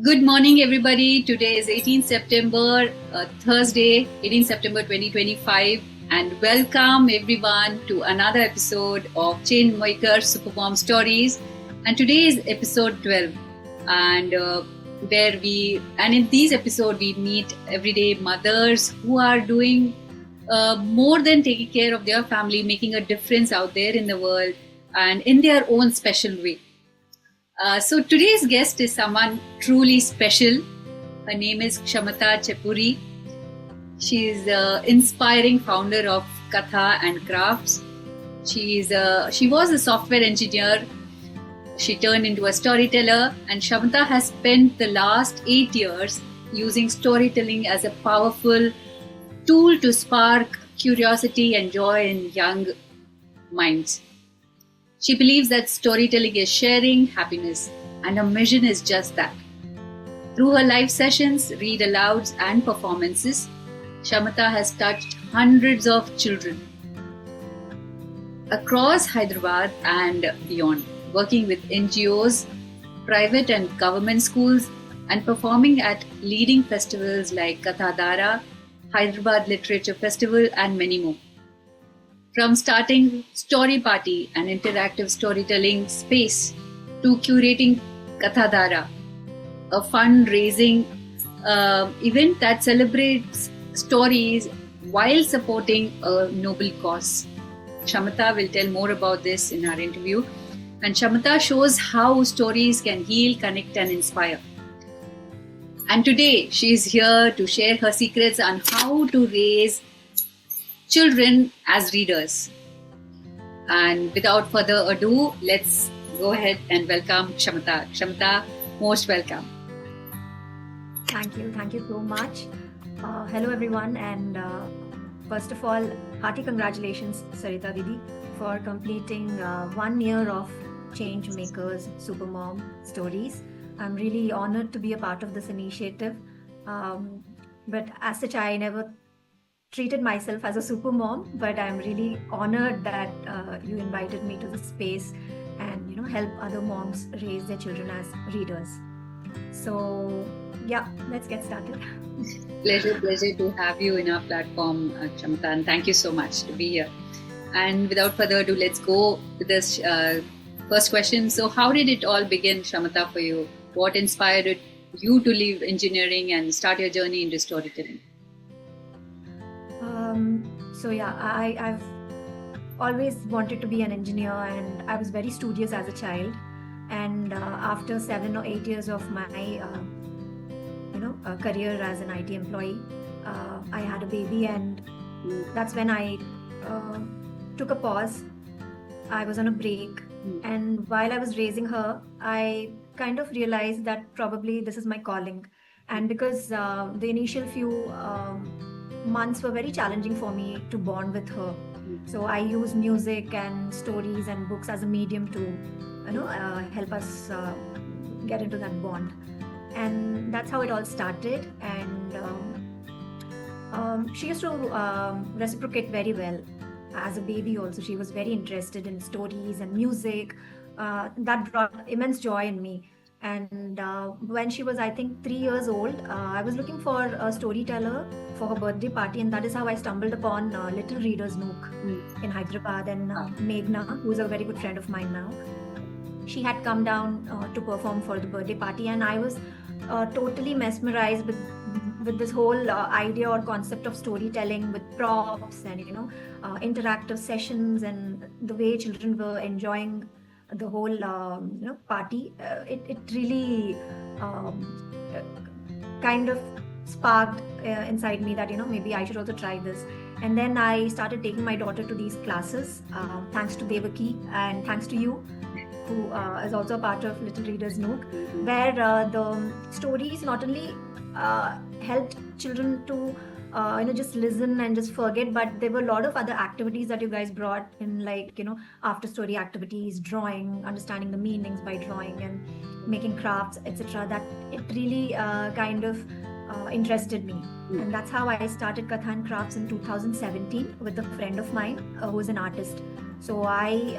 Good morning, everybody. Today is 18th September, Thursday, 18th September 2025, and welcome everyone to another episode of Chain Maker Supermom Stories. And today is episode 12, and in this episode we meet everyday mothers who are doing more than taking care of their family, making a difference out there in the world, and in their own special way. So today's guest is someone truly special. Her name is Kshamata Chepuri. She is the inspiring founder of Katha and Crafts. She was a software engineer. She turned into a storyteller, and Kshamata has spent the last 8 years using storytelling as a powerful tool to spark curiosity and joy in young minds. She believes that storytelling is sharing happiness, and her mission is just that. Through her live sessions, read alouds, and performances, Kshamata has touched hundreds of children across Hyderabad and beyond, working with NGOs, private and government schools, and performing at leading festivals like Kathadara, Hyderabad Literature Festival, and many more. From starting Story Party, an interactive storytelling space, to curating Kathadara, a fundraising event that celebrates stories while supporting a noble cause. Kshamata will tell more about this in our interview. And Kshamata shows how stories can heal, connect, and inspire. And today she is here to share her secrets on how to raise children as readers. And without further ado, let's go ahead and welcome Kshamata. Kshamata, most welcome. Thank you so much. Hello everyone, and first of all, hearty congratulations Sarita Didi for completing 1 year of Change Makers Supermom Stories. I'm really honored to be a part of this initiative, but as such I never treated myself as a super mom, but I'm really honored that you invited me to this space and help other moms raise their children as readers. So yeah, let's get started. Pleasure to have you in our platform, Kshamata, and thank you so much to be here. And without further ado, let's go with this first question. So how did it all begin, Kshamata, for you? What inspired you to leave engineering and start your journey into storytelling? So yeah, I've always wanted to be an engineer, and I was very studious as a child. And after 7 or 8 years of my career as an IT employee, I had a baby, and that's when I took a pause. I was on a break, and while I was raising her, I kind of realized that probably this is my calling. And because the initial few months were very challenging for me to bond with her, so I used music and stories and books as a medium to help us get into that bond. And that's how it all started. And she used to reciprocate very well. As a baby also, she was very interested in stories and music. That brought immense joy in me. And when she was, I think, 3 years old, I was looking for a storyteller for her birthday party, and that is how I stumbled upon Little Readers Nook in Hyderabad. And Meghna, who's a very good friend of mine now, she had come down to perform for the birthday party, and I was totally mesmerized with this whole idea or concept of storytelling with props and interactive sessions, and the way children were enjoying the whole party. It really kind of sparked inside me that maybe I should also try this. And then I started taking my daughter to these classes, thanks to Devaki and thanks to you, who is also a part of Little Readers Nook, where the stories not only helped children to just listen and just forget, but there were a lot of other activities that you guys brought in, like after story activities, drawing, understanding the meanings by drawing, and making crafts, etc. That it really kind of interested me. And that's how I started Katha and Crafts in 2017 with a friend of mine who is an artist. So I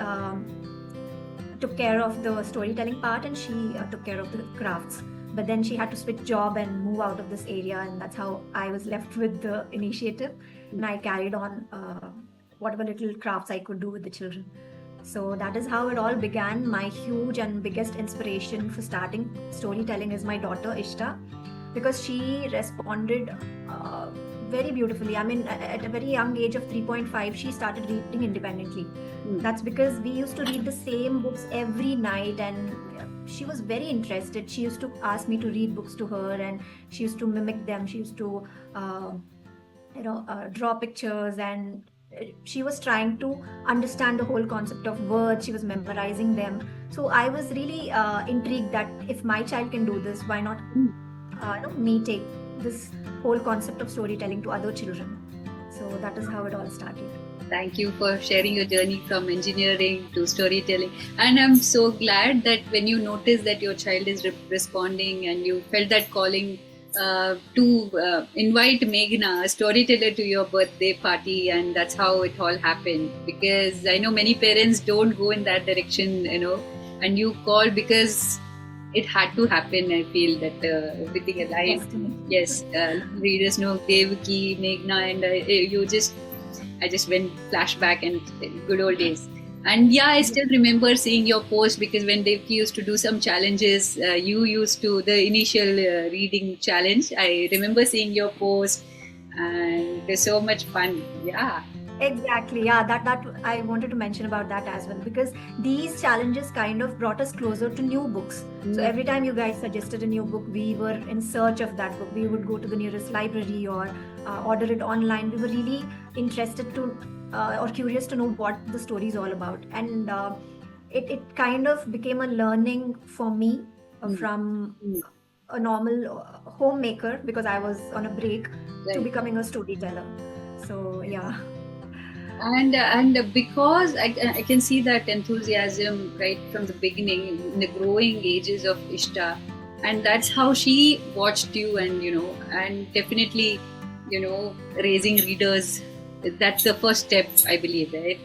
took care of the storytelling part, and she took care of the crafts. but then she had to switch job and move out of this area, and that's how I was left with the initiative, and I carried on whatever little crafts I could do with the children. So that is how it all began. My huge and biggest inspiration for starting storytelling is my daughter Ishta, because she responded very beautifully. I mean, at a very young age of 3.5, she started reading independently. That's because we used to read the same books every night, and she was very interested. She used to ask me to read books to her, and she used to mimic them. She used to, draw pictures, and she was trying to understand the whole concept of words. She was memorizing them. So I was really intrigued that if my child can do this, why not me take this whole concept of storytelling to other children. So that is how it all started. Thank you for sharing your journey from engineering to storytelling. And I'm so glad that when you noticed that your child is responding and you felt that calling to invite Meghna, a storyteller, to your birthday party, and that's how it all happened. Because I know many parents don't go in that direction, and you called because it had to happen. I feel that everything aligned. Yes, readers know Devaki, Meghna, and I just went flashback and good old days. And yeah, I still remember seeing your post, because when Devaki used to do some challenges, you used to, the initial reading challenge, I remember seeing your post, and it was so much fun. Yeah. Exactly. Yeah, that I wanted to mention about that as well, because these challenges kind of brought us closer to new books. So every time you guys suggested a new book, we were in search of that book. We would go to the nearest library or order it online. We were really interested to or curious to know what the story is all about, and it kind of became a learning for me from a normal homemaker, because I was on a break, to becoming a storyteller. So yeah. And because I can see that enthusiasm right from the beginning in the growing ages of Ishta, and that's how she watched you, and definitely, raising readers. That's the first step, I believe, right?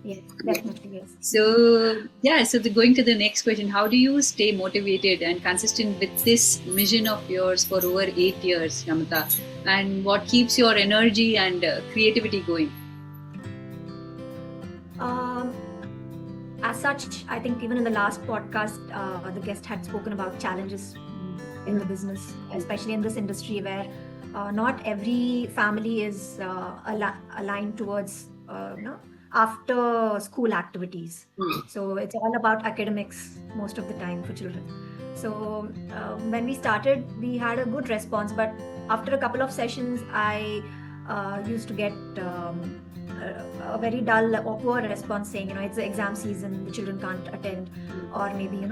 Yes, definitely, yes. So going to the next question, how do you stay motivated and consistent with this mission of yours for over 8 years, Namrata? And what keeps your energy and creativity going? As such, I think even in the last podcast, the guest had spoken about challenges in the business, especially in this industry where not every family is aligned towards after school activities. So it's all about academics most of the time for children. So when we started, we had a good response, but after a couple of sessions, I used to get a very dull or poor response saying, it's the exam season, the children can't attend, or maybe,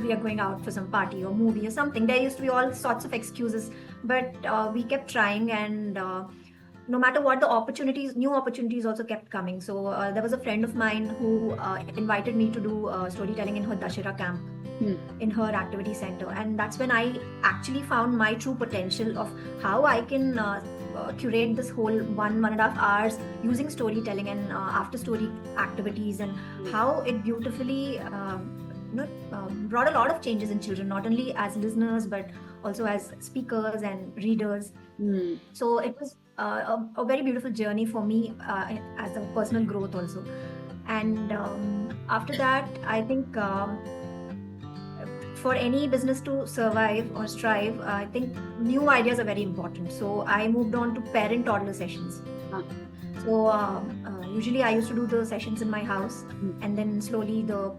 we are going out for some party or movie or something. There used to be all sorts of excuses, but we kept trying, and no matter what, the new opportunities also kept coming. So there was a friend of mine who invited me to do storytelling in her Dashera camp, in her activity center, and that's when I actually found my true potential of how I can curate this whole 1.5 hours using storytelling and after story activities, and how it beautifully brought a lot of changes in children, not only as listeners but also as speakers and readers. So it was a very beautiful journey for me as a personal growth also. And after that, I think for any business to survive or strive, I think new ideas are very important. So I moved on to parent-toddler sessions. So usually I used to do the sessions in my house, and then slowly the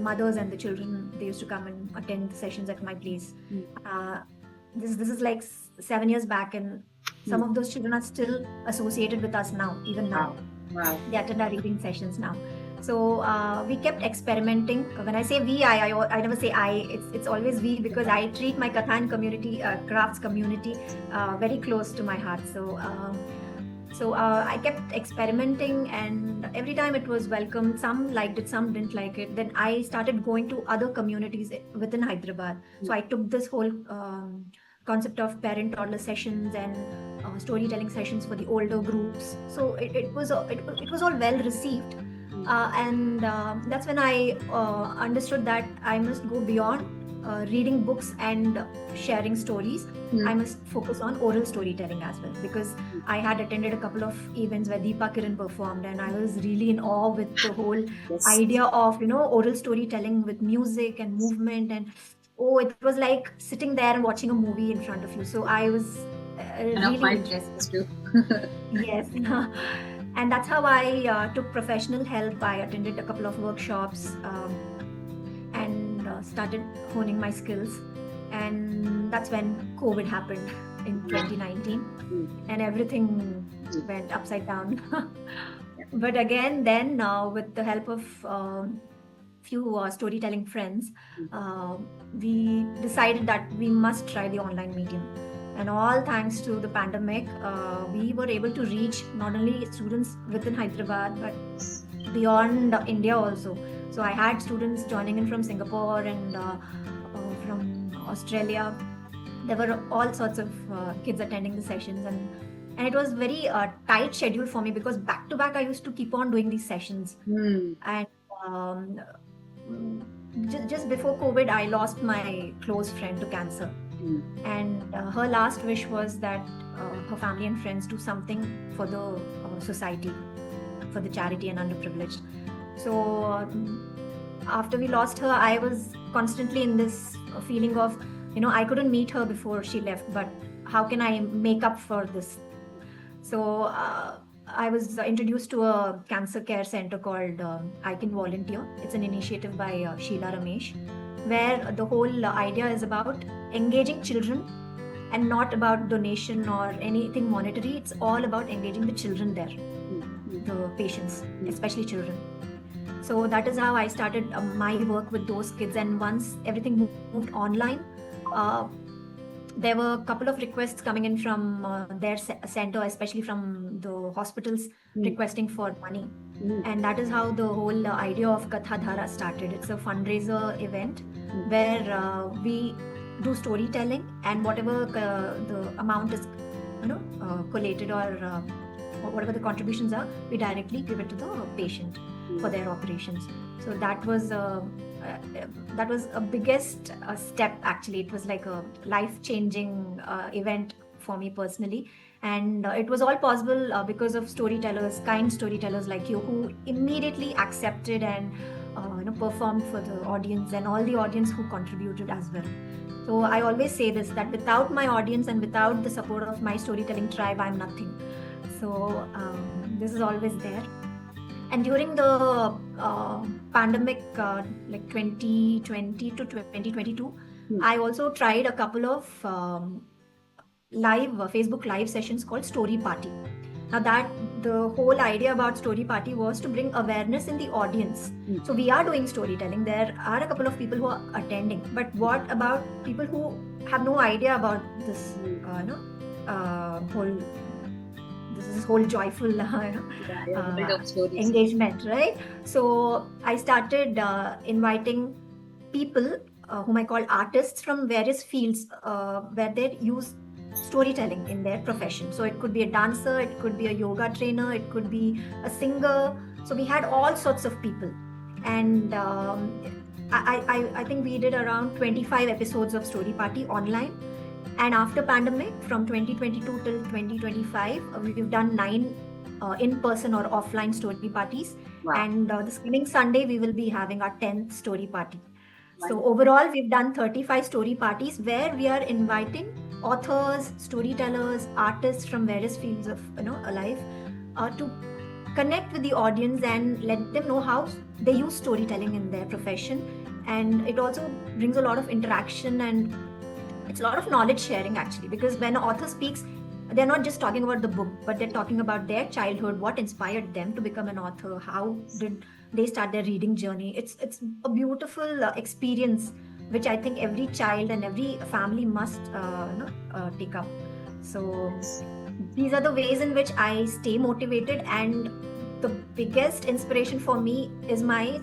mothers and the children, they used to come and attend the sessions at my place. This is like 7 years back, and some of those children are still associated with us now, even now. Wow. They attend our reading sessions now. So we kept experimenting. When I say we, I never say I. It's always we, because I treat my Kathan community, crafts community, very close to my heart. So I kept experimenting, and every time it was welcome. Some liked it, some didn't like it. Then I started going to other communities within Hyderabad. So I took this whole concept of parent-toddler sessions and storytelling sessions for the older groups. So it was all well received. And that's when I understood that I must go beyond reading books and sharing stories. I must focus on oral storytelling as well, because I had attended a couple of events where Deepa Kiran performed, and I was really in awe with the whole Yes. idea of oral storytelling with music and movement, and it was like sitting there and watching a movie in front of you. So I was really interested. Yes. And that's how I took professional help. I attended a couple of workshops and started honing my skills. And that's when COVID happened in 2019, and everything went upside down. But again, then with the help of few storytelling friends, we decided that we must try the online medium. And all thanks to the pandemic, we were able to reach not only students within Hyderabad, but beyond India also. So I had students joining in from Singapore and from Australia. There were all sorts of kids attending the sessions, and it was very tight schedule for me, because back to back I used to keep on doing these sessions. And just before COVID, I lost my close friend to cancer. And her last wish was that her family and friends do something for the society, for the charity and underprivileged. So after we lost her, I was constantly in this feeling of, I couldn't meet her before she left, but how can I make up for this? So I was introduced to a cancer care center called I Can Volunteer. It's an initiative by Sheila Ramesh, where the whole idea is about engaging children and not about donation or anything monetary. It's all about engaging the children there, the patients, especially children. So that is how I started my work with those kids. And once everything moved online, there were a couple of requests coming in from their center, especially from the hospitals, requesting for money. And that is how the whole idea of Katha Dhara started. It's a fundraiser event where we do storytelling, and whatever the amount is collated or whatever the contributions are, we directly give it to the patient for their operations. So that was a biggest step. Actually, it was like a life-changing event for me personally. And it was all possible because of storytellers, kind storytellers like you, who immediately accepted and performed for the audience, and all the audience who contributed as well. So I always say this, that without my audience and without the support of my storytelling tribe, I'm nothing. So this is always there. And during the pandemic, like 2020 to 2022, I also tried a couple of Facebook live sessions called Story Party. Now that the whole idea about Story Party was to bring awareness in the audience. So we are doing storytelling. There are a couple of people who are attending, but what about people who have no idea about this whole joyful engagement, right? So I started inviting people whom I call artists from various fields where they use storytelling in their profession. So it could be a dancer, it could be a yoga trainer, it could be a singer. So we had all sorts of people. And I think we did around 25 episodes of Story Party online. And after pandemic, from 2022 till 2025, we've done 9 in-person or offline story parties. Wow. And this coming Sunday, we will be having our 10th story party. Wow. So overall, we've done 35 story parties where we are inviting authors, storytellers, artists from various fields of life to connect with the audience and let them know how they use storytelling in their profession. And it also brings a lot of interaction, and it's a lot of knowledge sharing actually, because when an author speaks, they're not just talking about the book, but they're talking about their childhood, what inspired them to become an author, how did they start their reading journey. It's a beautiful experience, which I think every child and every family must take up. So these are the ways in which I stay motivated, and the biggest inspiration for me is my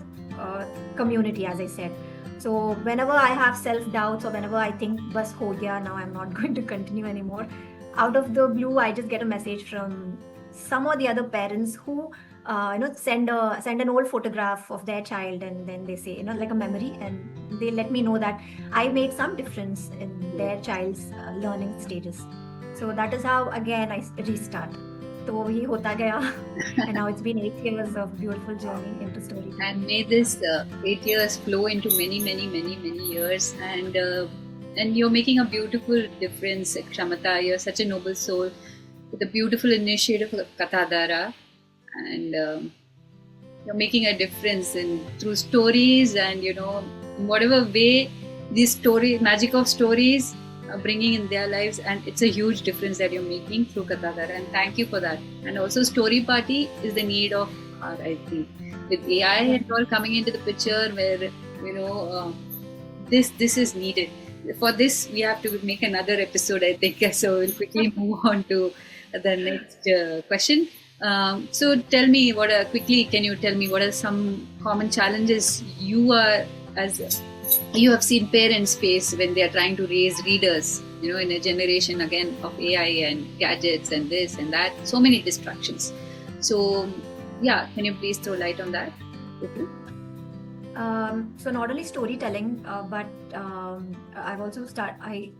community, as I said. So whenever I have self-doubts, or whenever I think, bas ho gaya, now I'm not going to continue anymore, out of the blue, I just get a message from some or the other parents who send an old photograph of their child, and then they say, like a memory, and they let me know that I made some difference in their child's learning stages. So that is how again I restart. तो ये होता गया and now it's been 8 years of beautiful journey into storytelling. And may this 8 years flow into many, many, many, many years. And you're making a beautiful difference, Kshamata. You're such a noble soul with a beautiful initiative of Kathadara, and you're making a difference through stories, and in whatever way these magic of stories are bringing in their lives, and it's a huge difference that you're making through Kathadara, and thank you for that. And also, Story Party is the need of our, I think, with AI and all coming into the picture, where this is needed. For this, we have to make another episode, I think. So we'll quickly move on to the next question. So tell me, can you tell me what are some common challenges you have seen parents face when they are trying to raise readers, in a generation again of AI and gadgets and this and that, so many distractions. So yeah, can you please throw light on that? So not only storytelling, but I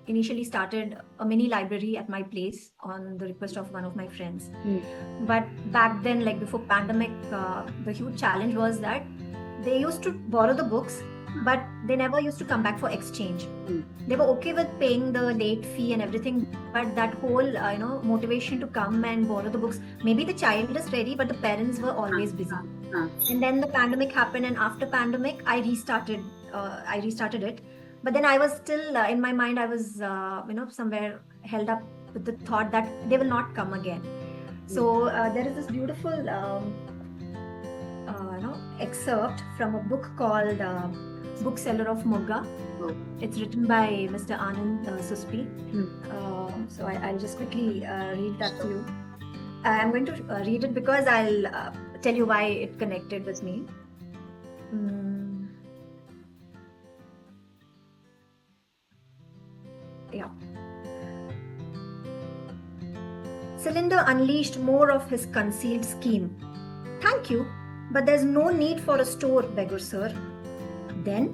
initially started a mini library at my place on the request of one of my friends. But back then, like before pandemic, the huge challenge was that they used to borrow the books, but they never used to come back for exchange. They were okay with paying the late fee and everything, but that whole motivation to come and borrow the books, maybe the child is ready, but the parents were always busy. And then the pandemic happened, and after pandemic I restarted it. But then I was still in my mind, I was somewhere held up with the thought that they will not come again. So there is this beautiful excerpt from a book called Bookseller of Mogga. It's written by Mr. Anand Suspi. So I'll just quickly read that to you. I'm going to read it because I'll tell you why it connected with me. Yeah. Cylinder unleashed more of his concealed scheme. Thank you, but there's no need for a store, Beggar sir. Then?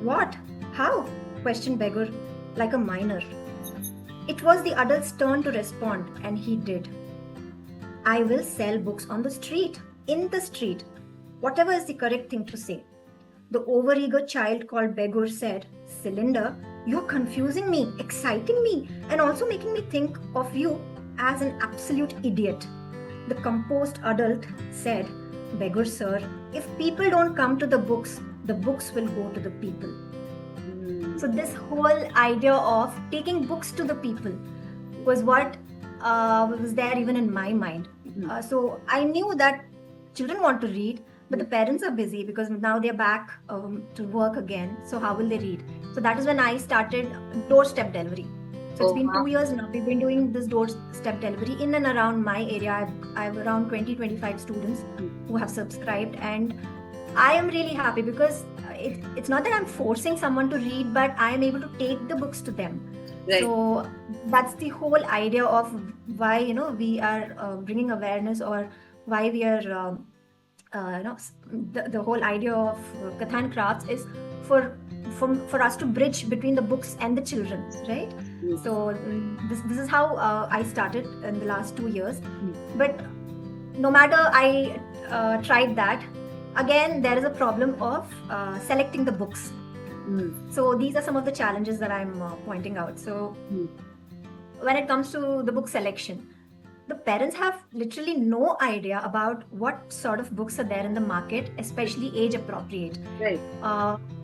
What? How? Questioned Beggar, like a miner. It was the adult's turn to respond, and he did. I will sell books on the street, in the street, whatever is the correct thing to say. The overeager child called Beggar said, Cylinder, you're confusing me, exciting me, and also making me think of you as an absolute idiot. The composed adult said, Beggar sir, if people don't come to the books will go to the people. So this whole idea of taking books to the people was what was there even in my mind. So I knew that children want to read, but the parents are busy because now they're back to work again. So how will they read? So that is when I started doorstep delivery. So it's been 2 years now. We've been doing this doorstep delivery in and around my area. I have around 20-25 students who have subscribed, and I am really happy because it's not that I'm forcing someone to read, but I am able to take the books to them. Right. So that's the whole idea of why we are bringing awareness, or why we are the whole idea of Katha and Crafts is for us to bridge between the books and the children, right? So this is how I started in the last 2 years. But no matter I tried that, again there is a problem of selecting the books. So these are some of the challenges that I'm pointing out. So when it comes to the book selection, the parents have literally no idea about what sort of books are there in the market, especially age appropriate. Right.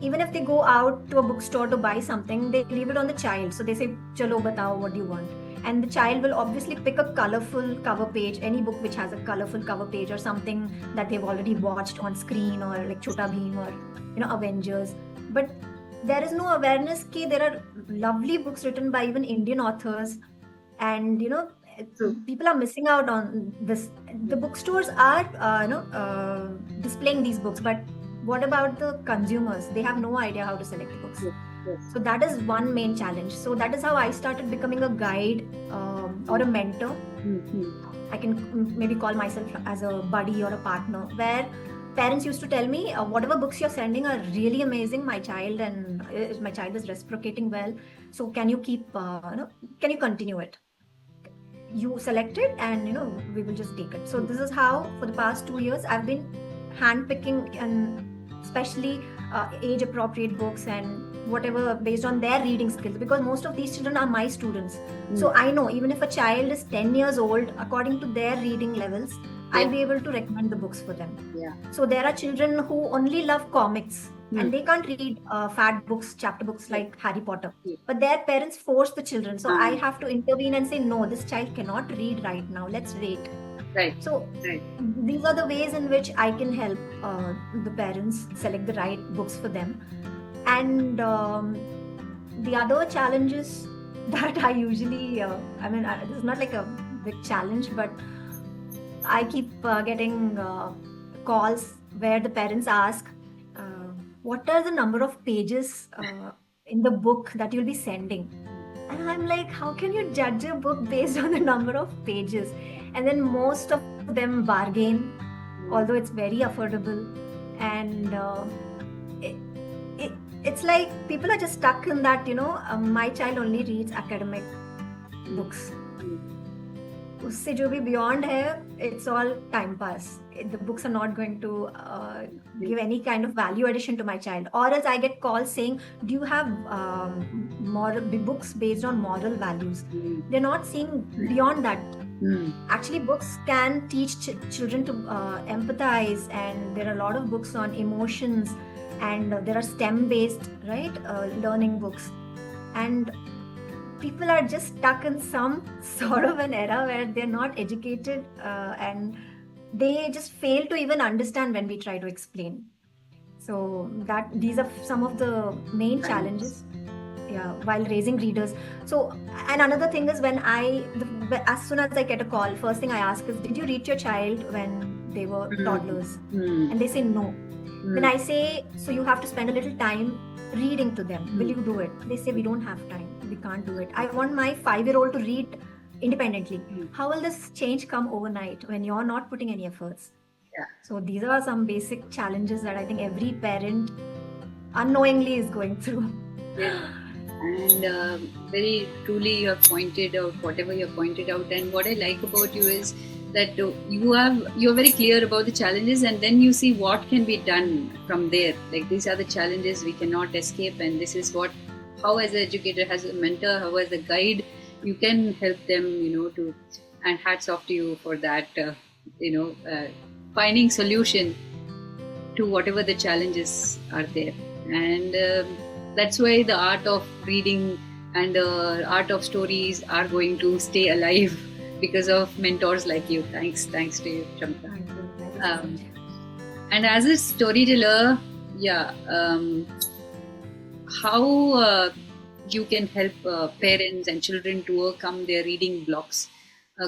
Even if they go out to a bookstore to buy something, they leave it on the child. So they say, "Chalo, batao, what do you want?" And the child will obviously pick a colorful cover page, any book which has a colorful cover page, or something that they've already watched on screen, or like Chota Bheem or Avengers. But there is no awareness that there are lovely books written by even Indian authors, and people are missing out on this. The bookstores are displaying these books, but what about the consumers? They have no idea how to select the books. Yes, yes. So that is one main challenge. So that is how I started becoming a guide or a mentor. I can maybe call myself as a buddy or a partner, where parents used to tell me, whatever books you're sending are really amazing. My child is reciprocating well. So can you can you continue it? You select it, and we will just take it. So this is how for the past 2 years I've been handpicking, and especially age appropriate books and whatever based on their reading skills, because most of these children are my students. So I know even if a child is 10 years old, according to their reading levels, I'll be able to recommend the books for them. Yeah. So there are children who only love comics and they can't read fat books, chapter books like Harry Potter. But their parents force the children. So I have to intervene and say, no, this child cannot read right now. Let's wait. Right. So these are the ways in which I can help the parents select the right books for them. And the other challenges that I usually, this is not like a big challenge, but I keep getting calls where the parents ask, what are the number of pages in the book that you'll be sending? And I'm like, how can you judge a book based on the number of pages? And then most of them bargain, although it's very affordable. And it's like people are just stuck in that, my child only reads academic books. उससे जो भी beyond है, it's all time pass. The books are not going to give any kind of value addition to my child. Or else I get calls saying, do you have books based on moral values? They're not seeing beyond that. Actually, books can teach children to empathize, and there are a lot of books on emotions, and there are STEM based learning books. And people are just stuck in some sort of an era where they're not educated and they just fail to even understand when we try to explain. So these are some of the main challenges while raising readers. So, and another thing is as soon as I get a call, first thing I ask is, did you read your child when they were toddlers? And they say no. Then I say, so you have to spend a little time reading to them. Will you do it? They say, we don't have time. We can't do it. I want my 5-year-old to read independently. How will this change come overnight when you're not putting any efforts? Yeah. So these are some basic challenges that I think every parent unknowingly is going through. Yeah. And very truly you have pointed out whatever you have pointed out. And what I like about you is that you're very clear about the challenges, and then you see what can be done from there. Like, these are the challenges we cannot escape, and this is how as an educator, as a mentor, how as a guide, you can help them, and hats off to you for that, finding solution to whatever the challenges are there. And that's why the art of reading and the art of stories are going to stay alive because of mentors like you. Thanks to you, Shamika. And as a storyteller, how you can help parents and children to overcome their reading blocks.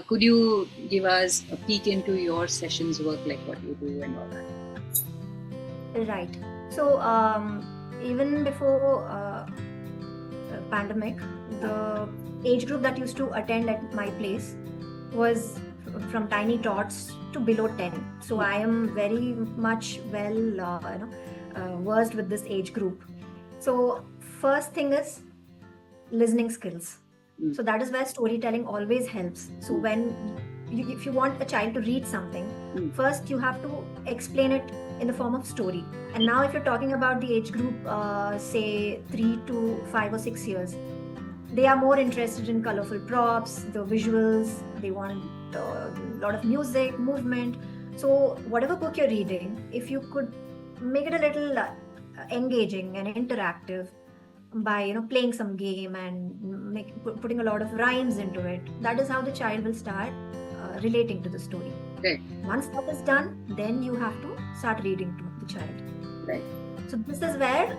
Could you give us a peek into your sessions work, like what you do and all that? Right. So even before pandemic, the age group that used to attend at my place was from tiny tots to below 10. So I am very much versed with this age group. So first thing is listening skills. So that is where storytelling always helps. So if you want a child to read something, first you have to explain it in the form of story. And now if you're talking about the age group, say 3 to 5 or 6 years, they are more interested in colorful props, the visuals, they want a lot of music, movement. So whatever book you're reading, if you could make it a little engaging and interactive by playing some game and putting a lot of rhymes into it, that is how the child will start relating to the story. Right. Once that is done, then you have to start reading to the child. Right. So this is where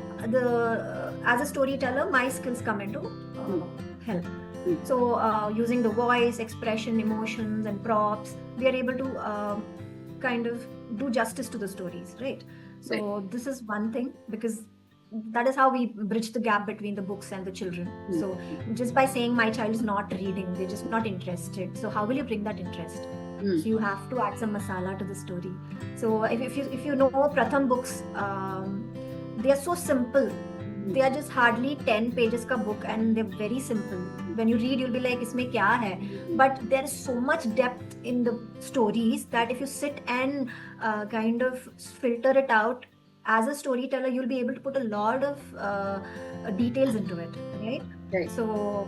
as a storyteller, my skills come into help. So using the voice, expression, emotions and props, we are able to kind of do justice to the stories, right? Right. So this is one thing, because that is how we bridge the gap between the books and the children. So just by saying my child is not reading, they're just not interested. So how will you bring that interest? So you have to add some masala to the story. So if you know Pratham books, they are so simple. They are just hardly 10 pages ka book, and they're very simple. When you read, you'll be like, isme kya hai? But there is so much depth in the stories that if you sit and kind of filter it out, as a storyteller, you'll be able to put a lot of details into it, right? Right. So,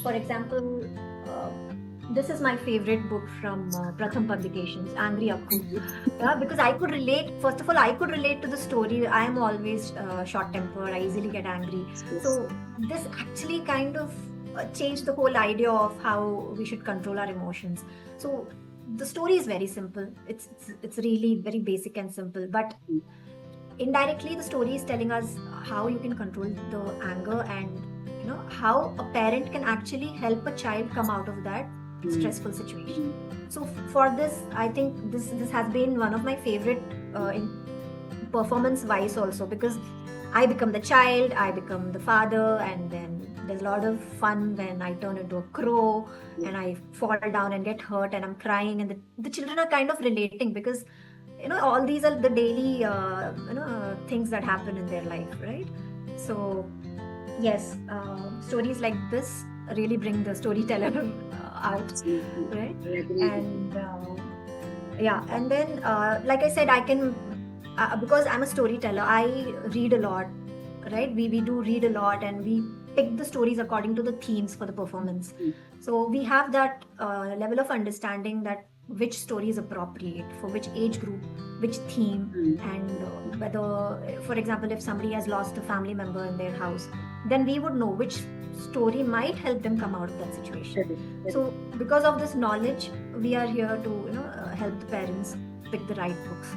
for example, this is my favorite book from Pratham Publications, Angry Akku. Yeah, because I could relate. First of all, I could relate to the story. I am always short-tempered. I easily get angry. So this actually kind of changed the whole idea of how we should control our emotions. So the story is very simple. It's really very basic and simple, but indirectly the story is telling us how you can control the anger, and how a parent can actually help a child come out of that stressful situation. So for this, I think this has been one of my favorite in performance wise also, because I become the child, I become the father, and then there's a lot of fun when I turn into a crow and I fall down and get hurt and I'm crying, and the children are kind of relating, because all these are the daily things that happen in their life, right? So yes, stories like this really bring the storyteller out, right? And yeah, and then like I said, I can because I'm a storyteller, I read a lot, right? We do read a lot, and we pick the stories according to the themes for the performance. So we have that level of understanding that which story is appropriate for which age group, which theme, and whether, for example, if somebody has lost a family member in their house, then we would know which story might help them come out of that situation. So because of this knowledge, we are here to help the parents pick the right books.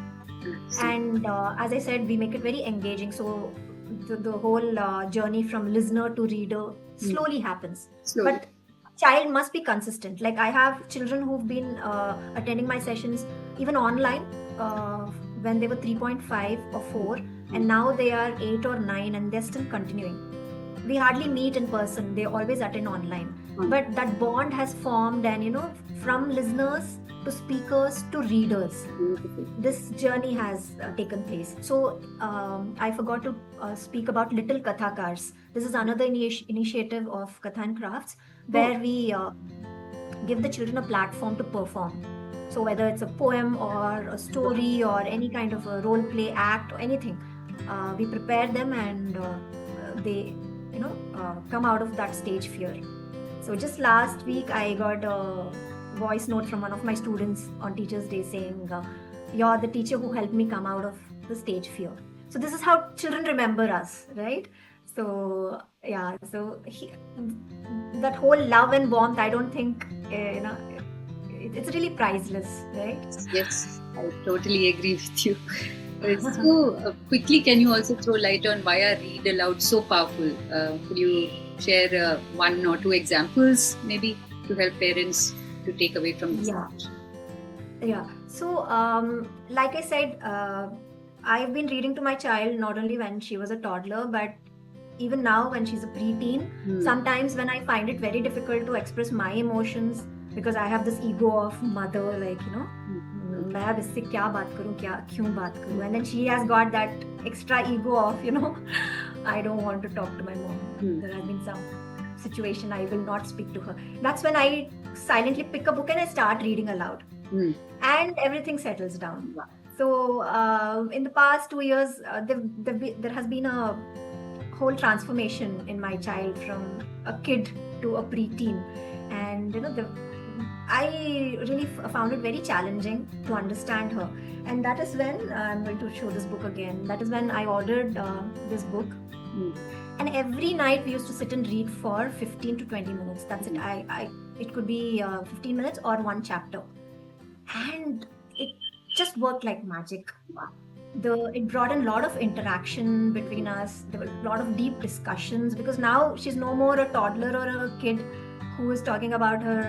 And as I said, we make it very engaging. So the whole journey from listener to reader slowly happens. But child must be consistent. Like, I have children who've been attending my sessions even online when they were 3.5 or 4, and now they are 8 or 9, and they're still continuing. We hardly meet in person, they always attend online, but that bond has formed, and from listeners to speakers to readers, this journey has taken place. So I forgot to speak about Little Kathakars. This is another initiative of Katha and Crafts, where we give the children a platform to perform. So whether it's a poem or a story or any kind of a role play act or anything, we prepare them, and they come out of that stage fear. So just last week, I got a voice note from one of my students on Teachers' Day saying, "You're the teacher who helped me come out of the stage fear." So this is how children remember us, right? So yeah, so that whole love and warmth, I don't think it's really priceless, right? Yes, I totally agree with you. So quickly, can you also throw light on why are read aloud so powerful? Could you share one or two examples, maybe, to help parents to take away from this? Yeah. So, like I said, I've been reading to my child not only when she was a toddler, but even now when she's a preteen. Sometimes when I find it very difficult to express my emotions, because I have this ego of mother, like, मैं अब इससे क्या बात करूं, क्यों बात करूं, and then she has got that extra ego of I don't want to talk to my mom. There has been some situation, I will not speak to her. That's when I silently pick a book and I start reading aloud, and everything settles down. So in the past 2 years, there has been a whole transformation in my child from a kid to a preteen, and I really found it very challenging to understand her. And that is when I'm going to show this book again. That is when I ordered this book. And every night we used to sit and read for 15 to 20 minutes. That's it. It could be 15 minutes or one chapter. And it just worked like magic. It brought in a lot of interaction between us. There were a lot of deep discussions, because now she's no more a toddler or a kid who is talking about her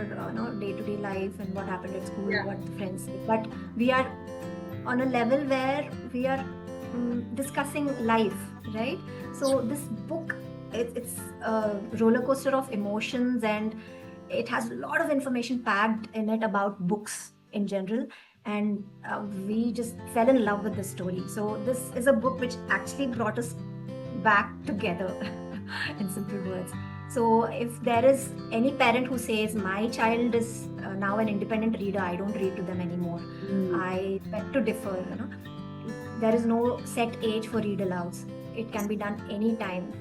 day-to-day life and what happened at school, what the friends did. But we are on a level where we are discussing life, right? So this book, it's a roller coaster of emotions, and it has a lot of information packed in it about books in general. And we just fell in love with the story. So this is a book which actually brought us back together in simple words. So if there is any parent who says my child is now an independent reader, I don't read to them anymore, I beg to differ. There is no set age for read alouds. It can be done anytime.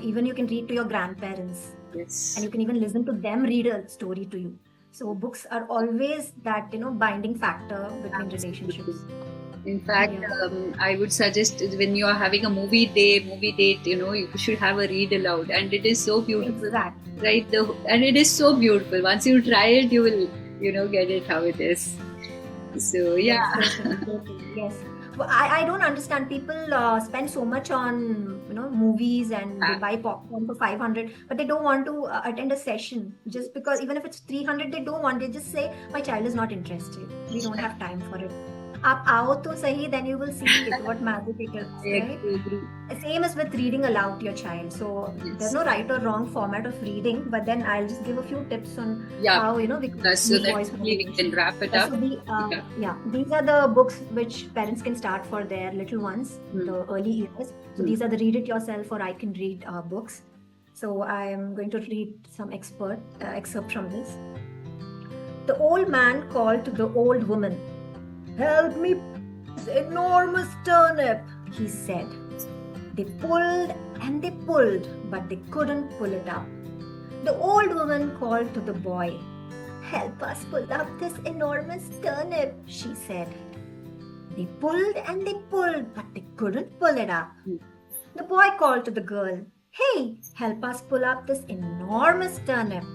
Even you can read to your grandparents, Yes. and you can even listen to them read a story to you. So books are always that binding factor between relationships. In fact, Yeah. I would suggest when you are having a movie date, you should have a read aloud, and it is so beautiful, Exactly. right? And it is so beautiful. Once you try it, you will, get it how it is. So Yes, yeah, totally. Yes. Well, I don't understand. People spend so much on movies, and they buy popcorn for 500, but they don't want to attend a session just because, even if it's 300, they don't want. They just say my child is not interested. We don't have time for it. आप आओ तो सही, then you will see it, what magic it is, I right? agree. Same as with reading aloud to your child. So Yes. there's no right or wrong format of reading, but then I'll just give a few tips on Yeah. how we can So use that voice we can modulation. wrap it up. So these are the books which parents can start for their little ones, the early years. So these are the read it yourself or I can read books. So I am going to read some excerpt from this. The old man called to the old woman. Help me, this enormous turnip, he said. They pulled and they pulled, but they couldn't pull it up. The old woman called to the boy. Help us pull up this enormous turnip, she said. They pulled and they pulled, but they couldn't pull it up. The boy called to the girl. Hey, help us pull up this enormous turnip.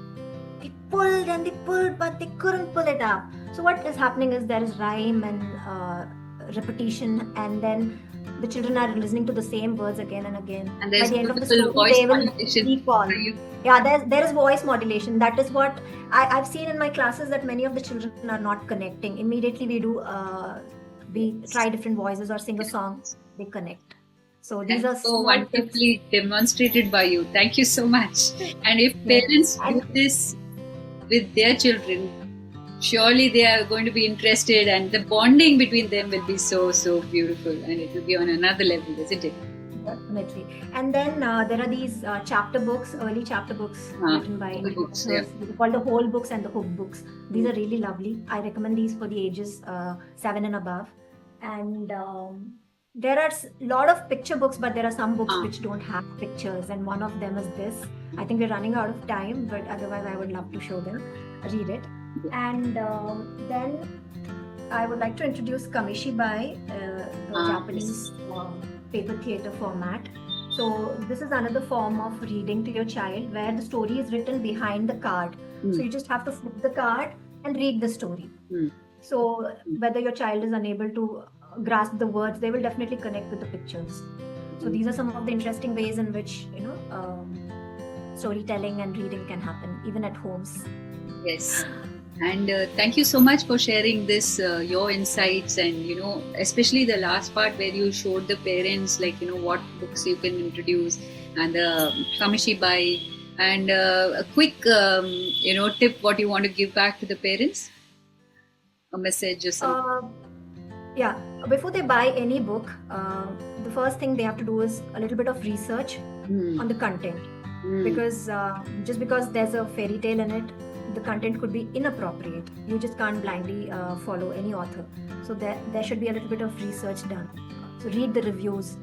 They pulled and they pulled, but they couldn't pull it up. So what is happening is there is rhyme and repetition, and then the children are listening to the same words again and again. And there's By the end of the beautiful story, voice they will modulation. recall. Yeah, there is voice modulation. That is what I've seen in my classes, that many of the children are not connecting. Immediately we try different voices or sing a song, they connect. So these are That's so small tips. wonderfully demonstrated by you. Thank you so much. And if parents do this with their children, surely they are going to be interested, and the bonding between them will be so beautiful, and it will be on another level, isn't it? Definitely. And then there are these chapter books, early chapter books written by books, authors. They're called the whole books and the hook books. These are really lovely. I recommend these for the ages 7 and above. And there are a lot of picture books, but there are some books which don't have pictures, and one of them is this. I think we're running out of time, but otherwise I would love to show them. Read it. And then I would like to introduce Kamishibai, the Japanese paper theater format. So this is another form of reading to your child, where the story is written behind the card. So you just have to flip the card and read the story. So whether your child is unable to grasp the words, they will definitely connect with the pictures. So these are some of the interesting ways in which storytelling and reading can happen even at homes. Yes. And thank you so much for sharing this, your insights, and especially the last part where you showed the parents what books you can introduce, and the Kamishibai, and a quick tip what you want to give back to the parents, a message or something. Yeah, before they buy any book, the first thing they have to do is a little bit of research on the content, because just because there's a fairy tale in it, the content could be inappropriate. You just can't blindly follow any author. So there should be a little bit of research done. So read the reviews,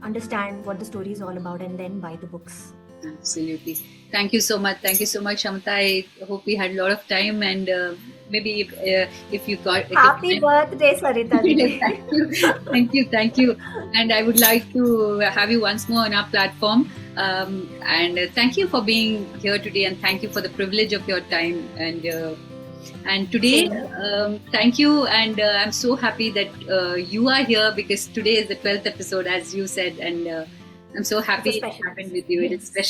understand what the story is all about, and then buy the books. Absolutely. Thank you so much. Thank you so much, Shamata. I hope we had a lot of time, and maybe if you got... Happy birthday, Sarita. Thank you. And I would like to have you once more on our platform. And thank you for being here today, and thank you for the privilege of your time. And today, thank you, and I'm so happy that you are here, because today is the 12th episode, as you said, and I'm so happy it happened with you. It is special.